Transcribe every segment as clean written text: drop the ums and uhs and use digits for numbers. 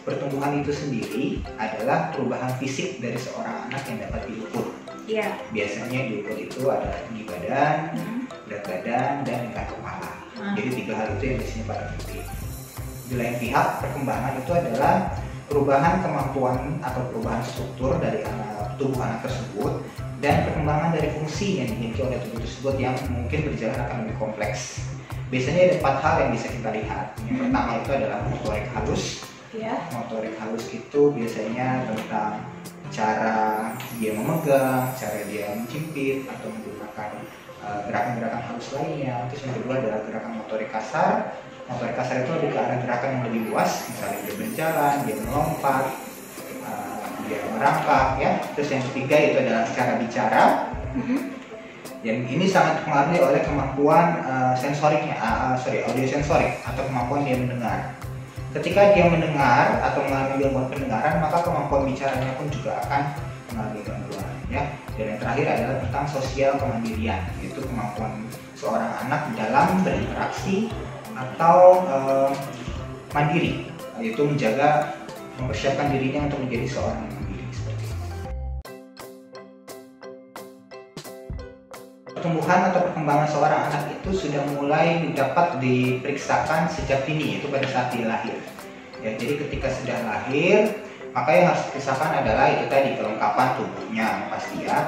pertumbuhan itu sendiri adalah perubahan fisik dari seorang anak yang dapat diukur. Iya. Biasanya diukur itu ada tinggi badan, berat badan, dan tingkat kepala. Jadi 3 hal itu yang biasanya pada penting. Di lain pihak, perkembangan itu adalah perubahan kemampuan atau perubahan struktur dari tubuh anak tersebut dan perkembangan dari fungsi yang dimiliki oleh tubuh tersebut yang mungkin berjalan akan lebih kompleks. Biasanya ada 4 hal yang bisa kita lihat. Yang pertama itu adalah motorik halus. Motorik halus itu biasanya tentang cara dia memegang, cara dia mencipit atau menggunakan gerakan-gerakan halus lainnya. Terus yang kedua adalah gerakan motorik kasar. Motorik kasar itu lebih ke arah gerakan yang lebih luas, misalnya dia berjalan, dia melompat, dia merangkak, ya. Terus yang ketiga itu adalah cara bicara. Yang ini sangat dipengaruhi oleh kemampuan sensoriknya, audio sensorik atau kemampuan dia mendengar. Ketika dia mendengar atau mengalami gangguan pendengaran, maka kemampuan bicaranya pun juga akan mengalami gangguan, ya. Dan yang terakhir adalah tentang sosial kemandirian, yaitu kemampuan seorang anak dalam berinteraksi atau mandiri, yaitu mempersiapkan dirinya untuk menjadi seorang yang mandiri seperti itu. Pertumbuhan atau perkembangan seorang anak itu sudah mulai dapat diperiksakan sejak dini, yaitu pada saat dia lahir. Ya, jadi ketika sudah lahir, maka yang harus diperiksakan adalah itu tadi kelengkapan tubuhnya yang pasti, ya.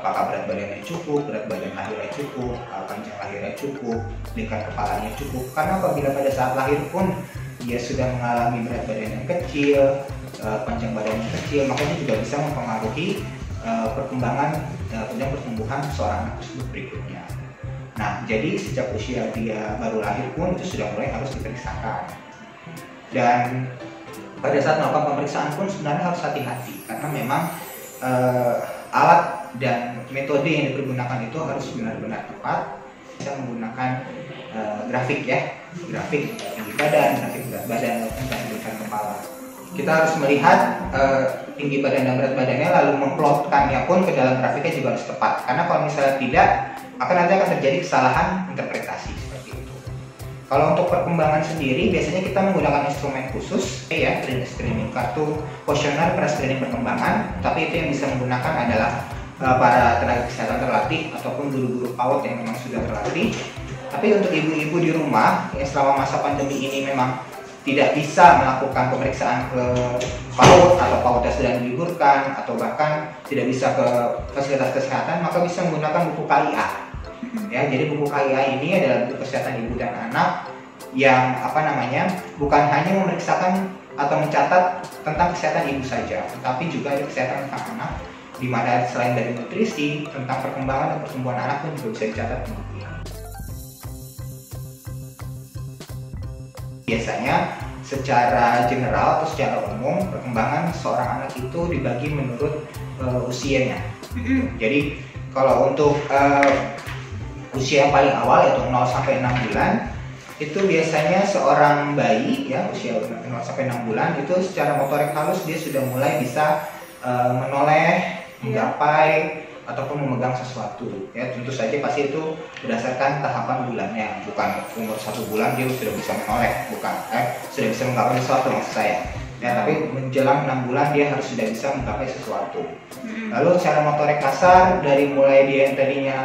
Apakah berat badannya cukup, berat badan lahirnya cukup, panjang lahirnya cukup, lingkar kepalanya cukup. Karena apabila pada saat lahir pun dia sudah mengalami berat badan yang kecil, panjang badan yang kecil, maka itu juga bisa mempengaruhi perkembangan dan pertumbuhan seorang anak tersebut berikutnya. Nah, jadi sejak usia dia baru lahir pun itu sudah mulai harus diperiksakan. Dan pada saat melakukan pemeriksaan pun sebenarnya harus hati-hati karena memang alat dan metode yang dipergunakan itu harus benar-benar tepat. Bisa menggunakan grafik, ya, grafik tinggi badan, grafik berat badan, maupun grafik kepala. Kita harus melihat tinggi badan dan berat badannya, lalu memplotkannya pun ke dalam grafiknya juga harus tepat. Karena kalau misalnya tidak, maka nanti akan terjadi kesalahan interpretasi seperti itu. Kalau untuk perkembangan sendiri, biasanya kita menggunakan instrumen khusus, ya, screening kartu kuesioner pra-screening perkembangan. Tapi itu yang bisa menggunakan adalah para tenaga kesehatan terlatih ataupun guru-guru PAUD yang memang sudah terlatih. Tapi untuk ibu-ibu di rumah yang selama masa pandemi ini memang tidak bisa melakukan pemeriksaan ke PAUD atau PAUD yang sedang diliburkan atau bahkan tidak bisa ke fasilitas kesehatan, maka bisa menggunakan buku KIA. Ya, jadi buku KIA ini adalah buku kesehatan ibu dan anak yang bukan hanya memeriksakan atau mencatat tentang kesehatan ibu saja, tetapi juga ada kesehatan tentang anak, di mana selain dari nutrisi, tentang perkembangan dan pertumbuhan anak pun juga bisa dicatat di buku ini. Biasanya secara general atau secara umum perkembangan seorang anak itu dibagi menurut usianya. Jadi kalau untuk usia yang paling awal yaitu 0 sampai 6 bulan, itu biasanya seorang bayi, ya, usia 0 sampai 6 bulan itu secara motorik halus dia sudah mulai bisa menoleh, menggapai ataupun memegang sesuatu, ya. Tentu saja pasti itu berdasarkan tahapan bulannya, bukan umur 1 bulan dia sudah bisa menoleh, bukan, sudah bisa menggapai sesuatu maksud saya, ya. Tapi menjelang 6 bulan dia harus sudah bisa menggapai sesuatu. Lalu secara motorik kasar, dari mulai dia yang tadinya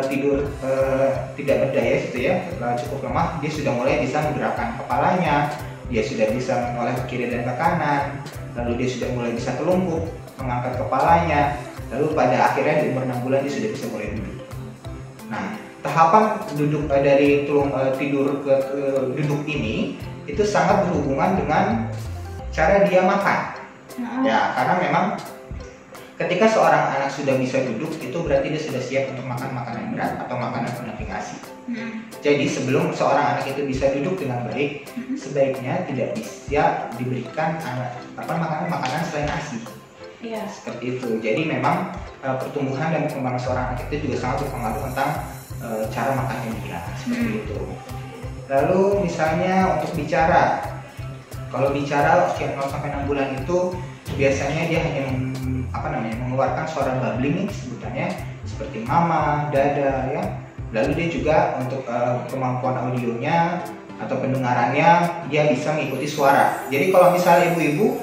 tidur tidak berdaya gitu, ya, setelah cukup lemah, dia sudah mulai bisa menggerakkan kepalanya, dia sudah bisa menoleh ke kiri dan ke kanan, lalu dia sudah mulai bisa telungkup, mengangkat kepalanya, lalu pada akhirnya di umur 6 bulan dia sudah bisa mulai duduk. Nah, tahapan duduk dari tidur ke duduk ini itu sangat berhubungan dengan cara dia makan. Ya, karena memang ketika seorang anak sudah bisa duduk, itu berarti dia sudah siap untuk makan makanan berat atau makanan penavigasi. Jadi sebelum seorang anak itu bisa duduk dengan baik, sebaiknya tidak bisa diberikan makanan selain ASI. Iya. Seperti itu. Jadi memang pertumbuhan dan perkembangan seorang anak itu juga sangat berpengaruh tentang cara makannya dia. Seperti itu. Lalu misalnya untuk bicara, kalau bicara usia 0 sampai 6 bulan itu biasanya dia hanya mengeluarkan suara babbling sebutannya, seperti mama, dada, ya. Lalu dia juga untuk kemampuan audionya atau pendengarannya dia bisa mengikuti suara. Jadi kalau misalnya ibu-ibu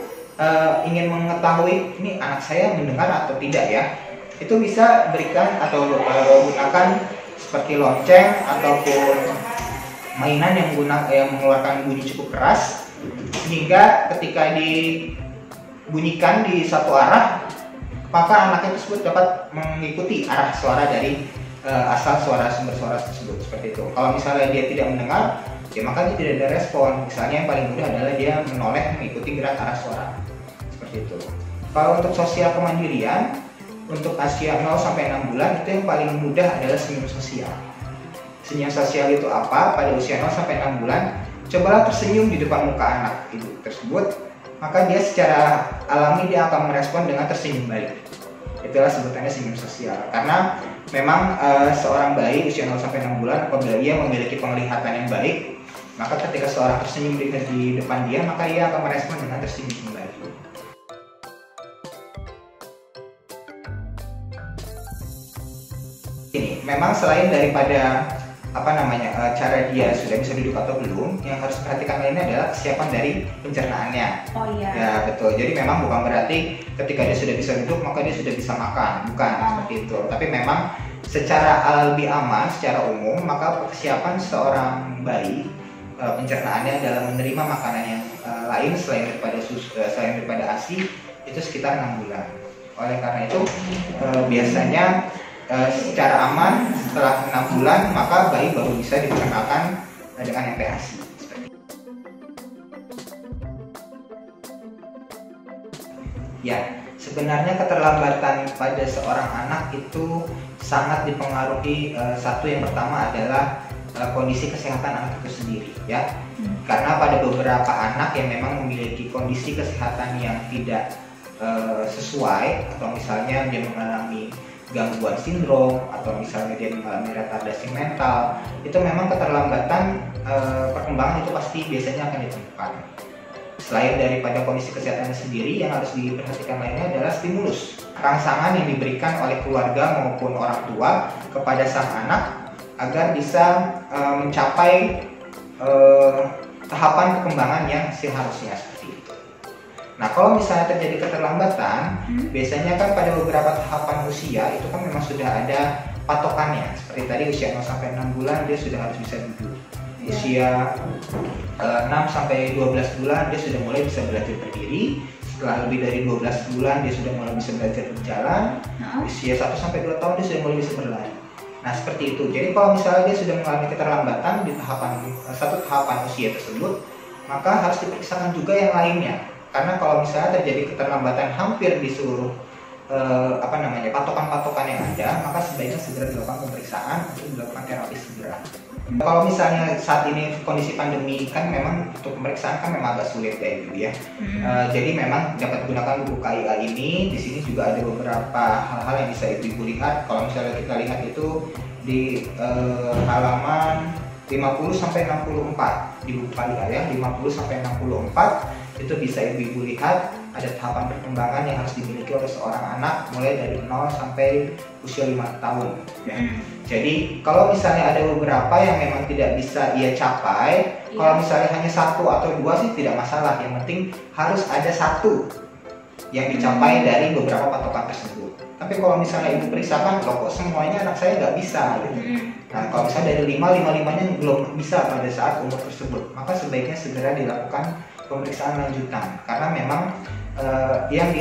ingin mengetahui ini anak saya mendengar atau tidak ya, itu bisa berikan atau gunakan seperti lonceng ataupun mainan yang mengeluarkan bunyi cukup keras, sehingga ketika dibunyikan di satu arah, maka anaknya tersebut dapat mengikuti arah suara dari asal sumber suara tersebut, seperti itu. Kalau misalnya dia tidak mendengar, ya maka dia tidak ada respon. Misalnya yang paling mudah adalah dia menoleh mengikuti gerak arah suara, seperti itu. Kalau untuk sosial kemandirian, untuk usia 0 sampai 6 bulan itu yang paling mudah adalah senyum sosial. Senyum sosial itu apa? Pada usia 0 sampai 6 bulan, cobalah tersenyum di depan muka anak ibu tersebut, maka dia secara alami dia akan merespon dengan tersenyum balik. Itulah sebutannya senyum sosial. Karena memang seorang bayi usia 0 sampai 6 bulan apabila ia memiliki penglihatan yang baik, maka ketika seorang tersenyum di depan dia, maka ia akan merespon dengan tersenyum kembali. Ini memang selain daripada cara dia sudah bisa duduk atau belum, yang harus diperhatikan lainnya adalah kesiapan dari pencernaannya. Oh iya. Ya betul. Jadi memang bukan berarti ketika dia sudah bisa duduk maka dia sudah bisa makan, bukan seperti itu. Tapi memang secara lebih aman, secara umum, maka kesiapan seorang bayi pencernaannya dalam menerima makanan yang lain selain daripada ASI itu sekitar 6 bulan. Oleh karena itu biasanya secara aman setelah 6 bulan maka bayi baru bisa diperkenalkan dengan MPASI. Ya, sebenarnya keterlambatan pada seorang anak itu sangat dipengaruhi satu yang pertama adalah kondisi kesehatan anak itu sendiri ya. Karena pada beberapa anak yang memang memiliki kondisi kesehatan yang tidak sesuai, atau misalnya dia mengalami gangguan sindrom atau misalnya dia mengalami retardasi mental, itu memang keterlambatan perkembangan itu pasti biasanya akan ditemukan. Selain daripada kondisi kesehatannya sendiri, yang harus diperhatikan lainnya adalah stimulus, rangsangan yang diberikan oleh keluarga maupun orang tua kepada sang anak agar bisa mencapai tahapan perkembangan yang seharusnya seperti itu. Nah, kalau misalnya terjadi keterlambatan, biasanya kan pada beberapa tahapan usia itu kan memang sudah ada patokannya. Seperti tadi usia 0 sampai 6 bulan dia sudah harus bisa duduk. Usia 6 sampai 12 bulan dia sudah mulai bisa belajar berdiri. Setelah lebih dari 12 bulan dia sudah mulai bisa belajar berjalan. Usia 1 sampai 2 tahun dia sudah mulai bisa berlari. Nah, seperti itu. Jadi kalau misalnya dia sudah mengalami keterlambatan di satu tahapan usia tersebut, maka harus diperiksakan juga yang lainnya. Karena kalau misalnya terjadi keterlambatan hampir di seluruh patokan-patokan yang ada, maka sebaiknya segera dilakukan pemeriksaan untuk dilakukan terapi segera. Kalau misalnya saat ini kondisi pandemi kan memang untuk pemeriksaan kan memang agak sulit ya Ibu ya. Jadi memang dapat gunakan buku KIA ini. Di sini juga ada beberapa hal-hal yang bisa Ibu lihat. Kalau misalnya kita lihat itu di halaman 50 sampai 64 di buku KIA ya, 50 sampai 64 itu bisa ibu lihat ada tahapan perkembangan yang harus dimiliki oleh seorang anak mulai dari 0 sampai usia 5 tahun ya. Jadi kalau misalnya ada beberapa yang memang tidak bisa ia capai, kalau misalnya hanya 1 atau 2 sih tidak masalah, yang penting harus ada 1 yang dicapai dari beberapa patokan tersebut. Tapi kalau misalnya ibu periksakan, loh kok semuanya anak saya nggak bisa gitu. Nah, kalau misalnya dari 5-5-nya belum bisa pada saat umur tersebut, maka sebaiknya segera dilakukan pemeriksaan lanjutan. Karena memang yang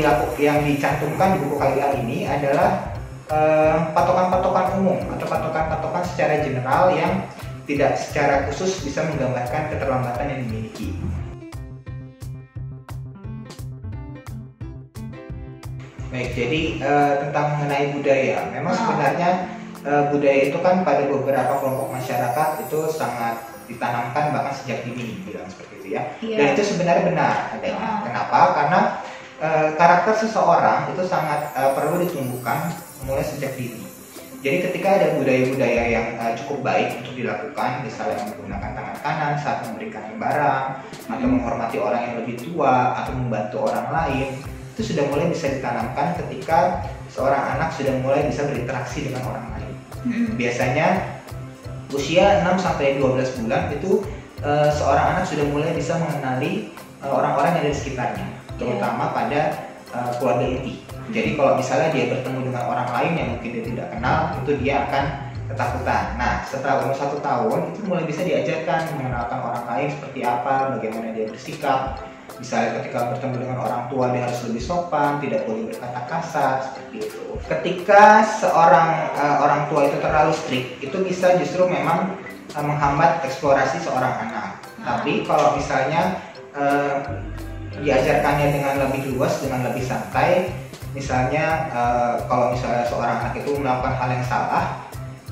dicantumkan di buku KIA ini adalah patokan-patokan umum atau patokan-patokan secara general yang tidak secara khusus bisa menggambarkan keterlambatan yang dimiliki. Baik, jadi tentang mengenai budaya, memang sebenarnya budaya itu kan pada beberapa kelompok masyarakat itu sangat ditanamkan bahkan sejak dini, bilang seperti itu ya. Dan itu sebenarnya benar adanya. Kenapa? Karena karakter seseorang itu sangat perlu ditumbuhkan mulai sejak dini. Jadi ketika ada budaya-budaya yang cukup baik untuk dilakukan, misalnya menggunakan tangan kanan saat memberikan barang, atau menghormati orang yang lebih tua, atau membantu orang lain, itu sudah mulai bisa ditanamkan ketika seorang anak sudah mulai bisa berinteraksi dengan orang lain. Biasanya usia 6 sampai 12 bulan itu seorang anak sudah mulai bisa mengenali orang-orang yang ada di sekitarnya, terutama pada keluarga inti. Jadi kalau misalnya dia bertemu dengan orang lain yang mungkin dia tidak kenal, itu dia akan ketakutan. Nah, setelah umur 1 tahun itu mulai bisa diajarkan mengenalkan orang lain seperti apa, bagaimana dia bersikap. Misalnya ketika bertemu dengan orang tua dia harus lebih sopan, tidak boleh berkata kasar, seperti itu. Ketika seorang orang tua itu terlalu strict, itu bisa justru memang menghambat eksplorasi seorang anak. Tapi kalau misalnya diajarkannya dengan lebih luas, dengan lebih santai, misalnya kalau misalnya seorang anak itu melakukan hal yang salah,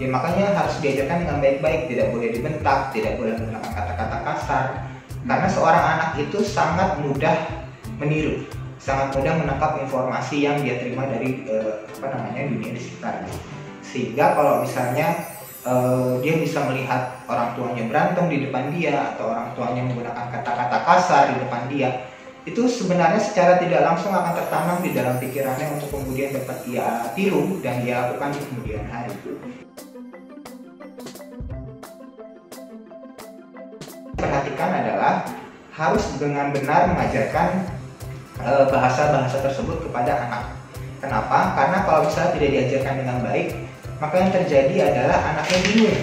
ya makanya harus diajarkan dengan baik-baik, tidak boleh dibentak, tidak boleh menggunakan kata-kata kasar. Karena seorang anak itu sangat mudah meniru, sangat mudah menangkap informasi yang dia terima dari dunia di sekitarnya. Sehingga kalau misalnya dia bisa melihat orang tuanya berantem di depan dia, atau orang tuanya menggunakan kata-kata kasar di depan dia, itu sebenarnya secara tidak langsung akan tertanam di dalam pikirannya untuk kemudian dapat dia tiru dan dia lakukan di kemudian hari. Perhatikan adalah harus dengan benar mengajarkan bahasa-bahasa tersebut kepada anak. Kenapa? Karena kalau misalnya tidak diajarkan dengan baik, maka yang terjadi adalah anaknya bingung.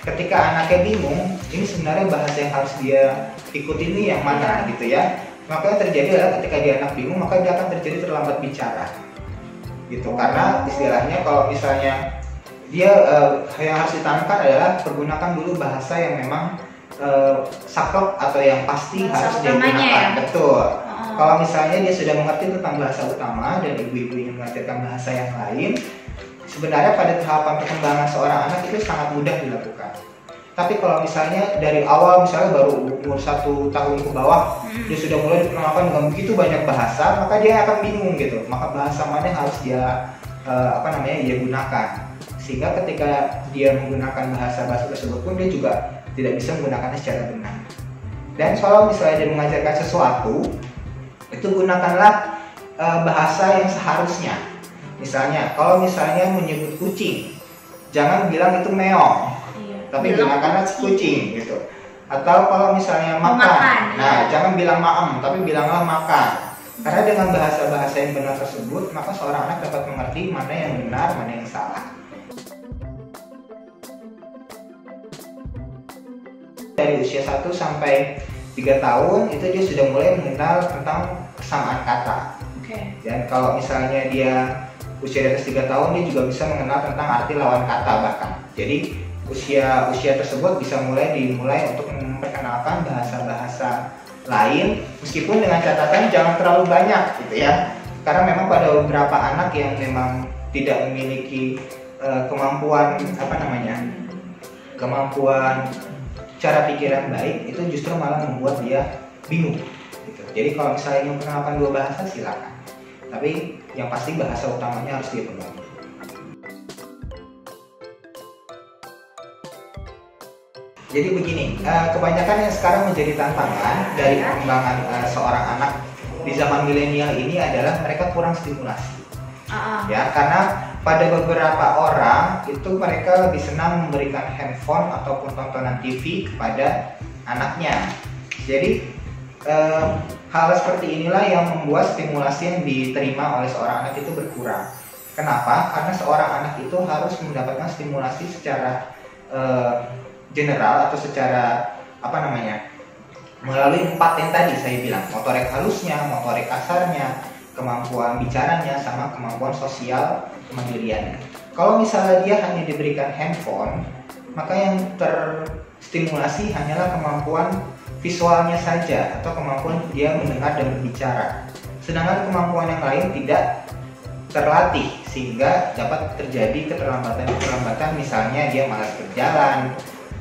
Ketika anaknya bingung, ini sebenarnya bahasa yang harus dia ikuti ini yang mana gitu ya. Maka yang terjadi adalah ketika dia anak bingung, maka dia akan terjadi terlambat bicara gitu. Karena istilahnya kalau misalnya dia yang harus ditanamkan adalah pergunakan dulu bahasa yang memang saklek atau yang pasti bahasa harus dia gunakan ya? Betul. Kalau misalnya dia sudah mengerti tentang bahasa utama dan ibu-ibu ingin mengajarkan bahasa yang lain, sebenarnya pada tahapan perkembangan seorang anak itu sangat mudah dilakukan. Tapi kalau misalnya dari awal, misalnya baru umur 1 tahun ke bawah, dia sudah mulai diperkenalkan dengan begitu banyak bahasa, maka dia akan bingung gitu. Maka bahasa mana yang harus dia dia gunakan. Sehingga ketika dia menggunakan bahasa-bahasa tersebut pun dia juga tidak bisa menggunakannya secara benar. Dan kalau misalnya dia mengajarkan sesuatu, itu gunakanlah bahasa yang seharusnya. Misalnya, kalau misalnya menyebut kucing, jangan bilang itu meong, tapi gunakanlah kucing gitu. Atau kalau misalnya makan, jangan bilang maem, tapi bilanglah makan. Karena dengan bahasa-bahasa yang benar tersebut, maka seorang anak dapat mengerti mana yang benar, mana yang salah. Dari usia 1 sampai 3 tahun itu dia sudah mulai mengenal tentang kesamaan kata. Dan kalau misalnya dia usia di atas 3 tahun, dia juga bisa mengenal tentang arti lawan kata bahkan. Jadi usia tersebut bisa dimulai untuk memperkenalkan bahasa-bahasa lain, meskipun dengan catatan jangan terlalu banyak gitu ya. Karena memang pada beberapa anak yang memang tidak memiliki kemampuan cara pikiran baik, itu justru malah membuat dia bingung gitu. Jadi kalau misalnya ingin memperkenalkan 2 bahasa, silakan. Tapi yang pasti bahasa utamanya harus dia pegang. Jadi begini, kebanyakan yang sekarang menjadi tantangan dari perkembangan seorang anak di zaman milenial ini adalah mereka kurang stimulasi. Ya, karena pada beberapa orang itu mereka lebih senang memberikan handphone ataupun tontonan TV kepada anaknya. Jadi hal seperti inilah yang membuat stimulasi yang diterima oleh seorang anak itu berkurang. Kenapa? Karena seorang anak itu harus mendapatkan stimulasi secara general atau secara melalui 4 yang tadi saya bilang, motorik halusnya, motorik kasarnya, kemampuan bicaranya, sama kemampuan sosial kemandiriannya. Kalau misalnya dia hanya diberikan handphone, maka yang terstimulasi hanyalah kemampuan visualnya saja atau kemampuan dia mendengar dan berbicara. Sedangkan kemampuan yang lain tidak terlatih, sehingga dapat terjadi keterlambatan misalnya dia malas berjalan,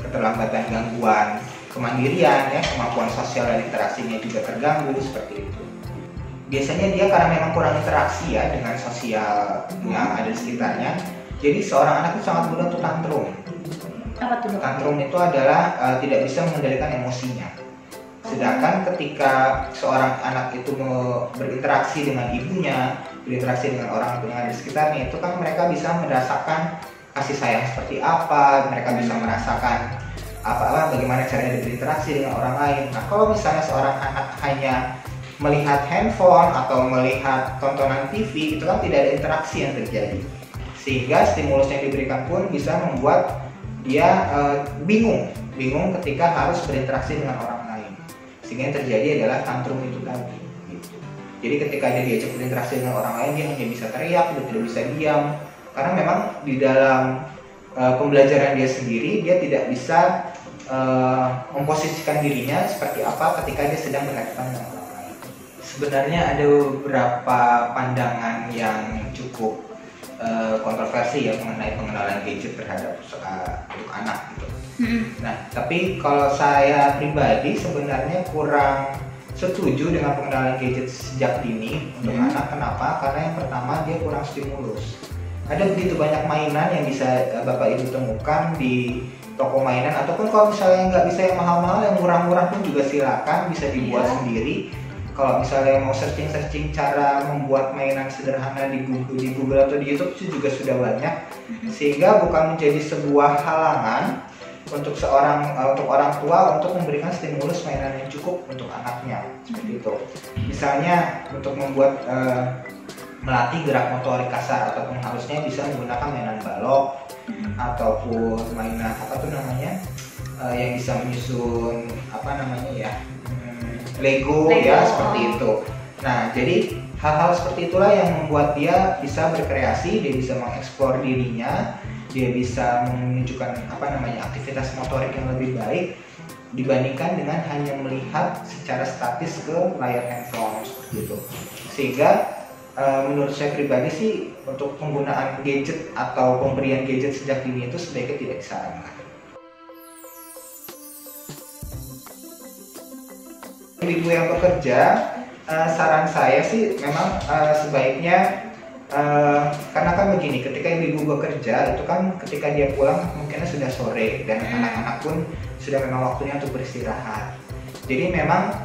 keterlambatan gangguan kemandirian, ya, kemampuan sosial dan interaksinya juga terganggu seperti itu. Biasanya dia karena memang kurang interaksi ya dengan sosial yang ada di sekitarnya, jadi seorang anak itu sangat mudah untuk tantrum. Apa tuh? Tantrum itu adalah tidak bisa mengendalikan emosinya. Sedangkan ketika seorang anak itu berinteraksi dengan ibunya, berinteraksi dengan orang yang ada di sekitarnya, itu kan mereka bisa merasakan kasih sayang seperti apa, mereka bisa merasakan bagaimana caranya dia berinteraksi dengan orang lain. Nah, kalau misalnya seorang anak hanya melihat handphone atau melihat tontonan TV, itu kan tidak ada interaksi yang terjadi, sehingga stimulus yang diberikan pun bisa membuat dia bingung ketika harus berinteraksi dengan orang lain, sehingga yang terjadi adalah tantrum itu tadi gitu. Jadi ketika dia diajak berinteraksi dengan orang lain, dia hanya bisa teriak, dia tidak bisa diam, karena memang di dalam pembelajaran dia sendiri, dia tidak bisa memposisikan dirinya seperti apa ketika dia sedang berhadapan dengan orang lain. Sebenarnya ada beberapa pandangan yang cukup kontroversi ya mengenai pengenalan gadget terhadap untuk anak gitu. Nah, tapi kalau saya pribadi sebenarnya kurang setuju dengan pengenalan gadget sejak dini untuk anak. Kenapa? Karena yang pertama, dia kurang stimulus. Ada begitu banyak mainan yang bisa Bapak Ibu temukan di toko mainan, ataupun kalau misalnya nggak bisa yang mahal-mahal, yang murah-murah pun juga silakan bisa dibuat sendiri. Kalau misalnya mau searching cara membuat mainan sederhana di Google atau di YouTube itu juga sudah banyak, sehingga bukan menjadi sebuah halangan untuk orang tua untuk memberikan stimulus mainan yang cukup untuk anaknya seperti itu. Misalnya untuk membuat melatih gerak motorik kasar, ataupun harusnya bisa menggunakan mainan balok ataupun mainan yang bisa menyusun Lego ya, seperti itu. Nah, jadi hal-hal seperti itulah yang membuat dia bisa berkreasi, dia bisa mengeksplor dirinya, dia bisa menunjukkan aktivitas motorik yang lebih baik dibandingkan dengan hanya melihat secara statis ke layar handphone seperti itu. Sehingga menurut saya pribadi sih, untuk penggunaan gadget atau pemberian gadget sejak dini itu sebaiknya tidak disarankan. Ibu yang bekerja, saran saya sih memang sebaiknya, karena kan begini, ketika ibu bekerja itu kan ketika dia pulang mungkinnya sudah sore dan anak-anak pun sudah memang waktunya untuk beristirahat. Jadi memang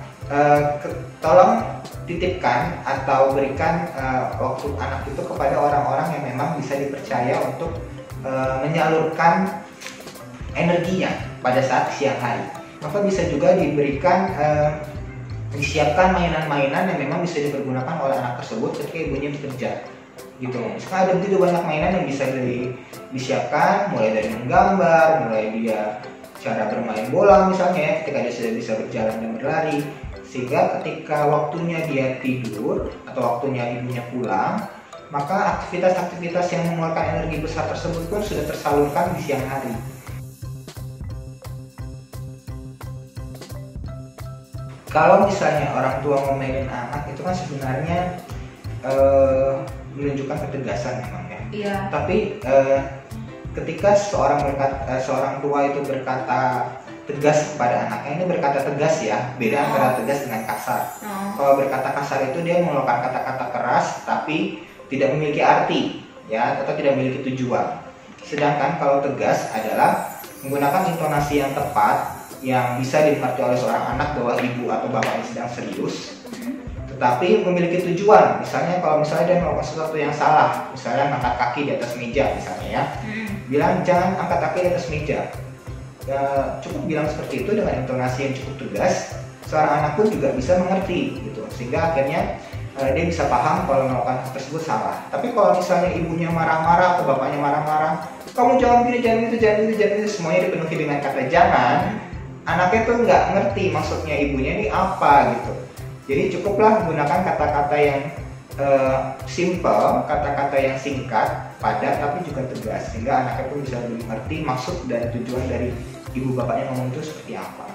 tolong titipkan atau berikan waktu anak itu kepada orang-orang yang memang bisa dipercaya untuk menyalurkan energinya pada saat siang hari. Maka bisa juga disiapkan mainan-mainan yang memang bisa dipergunakan oleh anak tersebut ketika ibunya bekerja gitu. Misalkan ada begitu banyak mainan yang bisa disiapkan, mulai dari menggambar, mulai dia cara bermain bola misalnya ya, ketika dia sudah bisa berjalan dan berlari, sehingga ketika waktunya dia tidur atau waktunya ibunya pulang, maka aktivitas-aktivitas yang mengeluarkan energi besar tersebut pun sudah tersalurkan di siang hari. Kalau misalnya orang tua ngomelin anak itu kan sebenarnya menunjukkan ketegasan memang ya. Iya. Tapi ketika seorang tua itu berkata tegas kepada anaknya, ini berkata tegas ya, beda antara tegas dengan kasar. Kalau berkata kasar itu dia mengeluarkan kata-kata keras tapi tidak memiliki arti ya, atau tidak memiliki tujuan. Sedangkan kalau tegas adalah menggunakan intonasi yang tepat yang bisa dimengerti oleh seorang anak bahwa ibu atau bapaknya sedang serius, tetapi memiliki tujuan. Misalnya kalau misalnya dia melakukan sesuatu yang salah, misalnya angkat kaki di atas meja misalnya ya, bilang jangan angkat kaki di atas meja. Ya, cukup bilang seperti itu dengan intonasi yang cukup tegas, seorang anak pun juga bisa mengerti gitu, sehingga akhirnya dia bisa paham kalau melakukan hal tersebut salah. Tapi kalau misalnya ibunya marah-marah atau bapaknya marah-marah, kamu jangan gini, jangan itu, semuanya dipenuhi dengan kata jangan, anaknya tuh nggak ngerti maksudnya ibunya ini apa gitu. Jadi cukuplah menggunakan kata-kata yang simple, kata-kata yang singkat, padat tapi juga tegas, sehingga anaknya pun bisa lebih mengerti maksud dan tujuan dari ibu bapaknya ngomong itu seperti apa.